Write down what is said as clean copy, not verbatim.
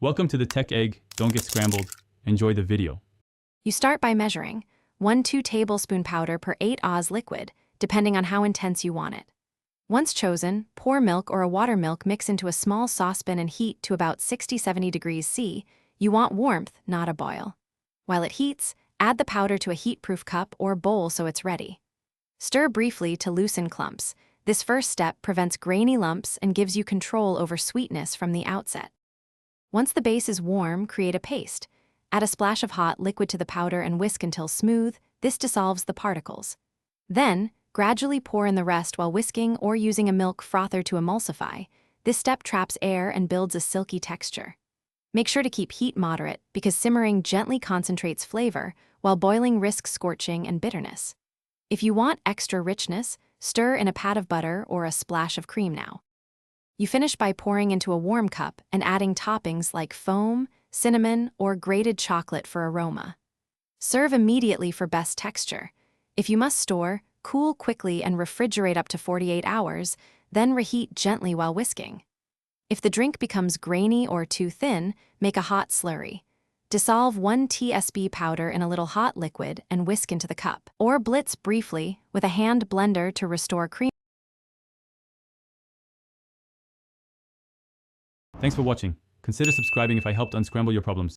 Welcome to the Tech Egg. Don't get scrambled. Enjoy the video. You start by measuring 1-2 tablespoon powder per 8 oz liquid, depending on how intense you want it. Once chosen, pour milk or a water milk mix into a small saucepan and heat to about 60-70 degrees C. You want warmth, not a boil. While it heats, add the powder to a heat-proof cup or bowl so it's ready. Stir briefly to loosen clumps. This first step prevents grainy lumps and gives you control over sweetness from the outset. Once the base is warm, create a paste. Add a splash of hot liquid to the powder and whisk until smooth. This dissolves the particles. Then, gradually pour in the rest while whisking or using a milk frother to emulsify. This step traps air and builds a silky texture. Make sure to keep heat moderate because simmering gently concentrates flavor, while boiling risks scorching and bitterness. If you want extra richness, stir in a pat of butter or a splash of cream now. You finish by pouring into a warm cup and adding toppings like foam, cinnamon, or grated chocolate for aroma. Serve immediately for best texture. If you must store, cool quickly and refrigerate up to 48 hours, then reheat gently while whisking. If the drink becomes grainy or too thin, make a hot slurry. Dissolve 1 TSB powder in a little hot liquid and whisk into the cup. Or blitz briefly with a hand blender to restore cream. Thanks for watching. Consider subscribing if I helped unscramble your problems.